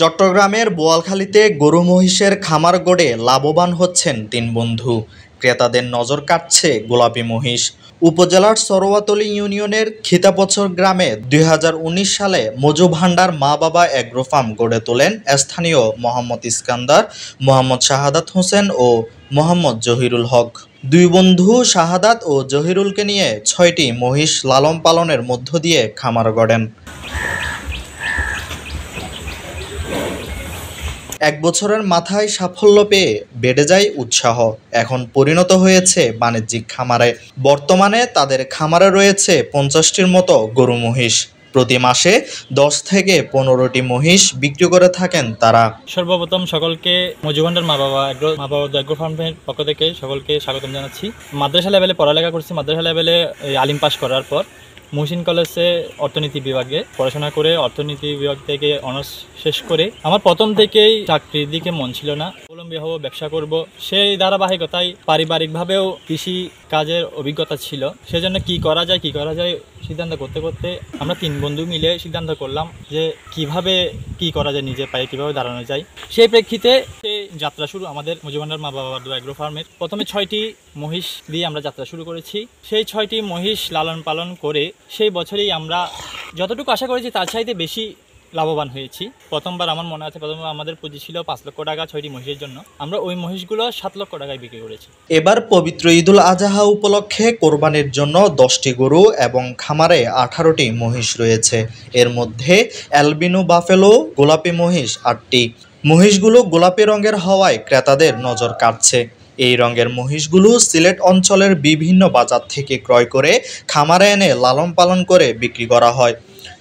চট্টগ্রামের বোয়ালখালীতে গরু মহিষের খামার গড়ে লাভবান হচ্ছেন তিন বন্ধু। ক্রেতাদের নজর কাটছে গোলাপি মহিষ। উপজেলার সরোয়াতলী ইউনিয়নের খিতাপছর গ্রামে 2019 সালে মজু ভান্ডার মা বাবা এগ্রো ফার্ম গড়ে তোলেন স্থানীয় মোহাম্মদ ইস্কান্দার, মোহাম্মদ শাহাদাত হোসেন ও মোহাম্মদ জহিরুল হক। দুই বন্ধু শাহাদাত ও জহিরুলকে নিয়ে 6টি মহিষ লালন পালনের মধ্য দিয়ে খামার গড়েন। এক বছরের মাথায় সাফল্য পেয়ে বেড়ে যায় উৎসাহ। এখন পরিণত হয়েছে বাণিজ্যিক খামারে। বর্তমানে তাদের খামারে রয়েছে 50টির মতো গরু মহিষ। প্রতি মাসে 10 থেকে 15টি মহিষ বিক্রি করে থাকেন তারা। সর্বপ্রথম সকলকে মজু ভান্ডার মা বাবা এগ্রো ফার্মের পক্ষ থেকে সকলকে স্বাগতম জানাচ্ছি। মাদ্রাসা লেভেলে পড়ালেখা করছি। মাদ্রাসা লেভেলে আলিম পাস করার পর মহসিন কলেজে অর্থনীতি বিভাগে পড়াশোনা করে অর্থনীতি বিভাগ থেকে অনার্স শেষ করে আমার প্রথম থেকেই চাকরির দিকে মন ছিল না। অবলম্বী হব, ব্যবসা করব, সেই ধারাবাহিকতায় পারিবারিকভাবেও কৃষি কাজের অভিজ্ঞতা ছিল। সেজন্য কি করা যায় সিদ্ধান্ত করতে করতে আমরা তিন বন্ধু মিলে সিদ্ধান্ত করলাম যে কিভাবে কি করা যায়, নিজের পায়ে কিভাবে দাঁড়ানো যায়। সেই প্রেক্ষিতে যাত্রা শুরু আমাদের মজু ভান্ডার মা বাবা এগ্রো ফার্মের। প্রথমে 6টি মহিষ দিয়ে আমরা যাত্রা শুরু করেছি। সেই 6টি মহিষ লালন পালন করে সেই বছরেই আমরা যতটুকু আশা করেছি তার চাইতে বেশি লাভবান হয়েছি। প্রথমবার আমার মনে আছে, প্রথমবার আমাদের পুঁজি ছিল 5 লক্ষ টাকা 6টি মহিষের জন্য। আমরা ওই মহিষগুলো 7 লক্ষ টাকায় বিক্রি করেছি। এবার পবিত্র ঈদুল আজহা উপলক্ষে কোরবানির জন্য 10টি গরু এবং খামারে 18টি মহিষ রয়েছে। এর মধ্যে অ্যালবিনো বাফেলো গোলাপি মহিষ 8টি। মহিষগুলো গোলাপি রঙের হওয়ায় ক্রেতাদের নজর কাটছে। এই রঙের মহিষগুলো সিলেট অঞ্চলের বিভিন্ন বাজার থেকে ক্রয় করে খামারে এনে লালন পালন করে বিক্রি করা হয়।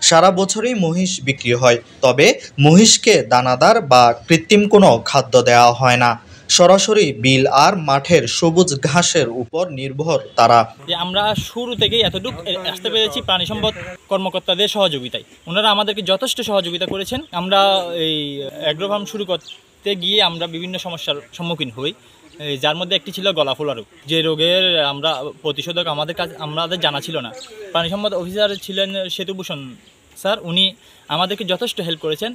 সারা বছরই মহিষ বিক্রি হয়, তবে মহিষকে দানাদার বা কৃত্রিম কোনো খাদ্য দেওয়া হয় না। সরাসরি বিল আর মাঠের সবুজ ঘাসের উপর নির্ভর তারা। আমরা শুরু থেকেই এতটুকু আসতে পেরেছি প্রাণী সম্পদ কর্মকর্তাদের সহযোগিতায়। ওনারা আমাদেরকে যথেষ্ট সহযোগিতা করেছেন। আমরা এই এগ্রো ফার্ম শুরু করতে গিয়ে আমরা বিভিন্ন সমস্যার সম্মুখীন হই, যার মধ্যে একটি ছিল গলা ফোলা রোগ। যে রোগের আমরা প্রতিষেধক আমাদের জানা ছিল না। প্রাণী সম্পদ অফিসার ছিলেন সেতুভূষণ স্যার, উনি আমাদেরকে যথেষ্ট হেল্প করেছেন,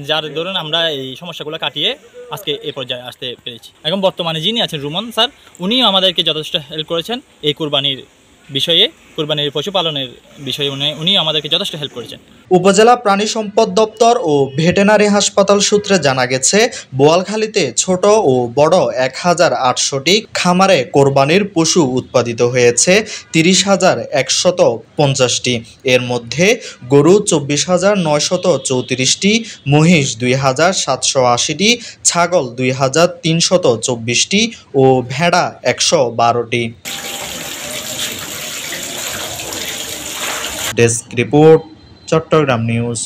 যার দরুন আমরা এই সমস্যাগুলো কাটিয়ে আজকে এ পর্যায়ে আসতে পেরেছি। এখন বর্তমানে যিনি আছেন রুমন স্যার, উনিও আমাদেরকে যথেষ্ট হেল্প করেছেন এই কুরবানির বিষয়ে, কুরবানির পশুপালনের বিষয়ে উনি আমাদেরকে যথেষ্ট হেল্প করেছেন। উপজেলা প্রাণী সম্পদ দপ্তর ও ভেটেনারি হাসপাতাল সূত্রে জানা গেছে, বোয়ালখালীতে ছোট ও বড় 1800টি খামারে কোরবানির পশু উৎপাদিত হয়েছে 30,150টি। এর মধ্যে গরু 24,934টি, মহিষ 2,780টি, ছাগল 2,324টি ও ভেড়া 112টি। Desk report, Chittagong news.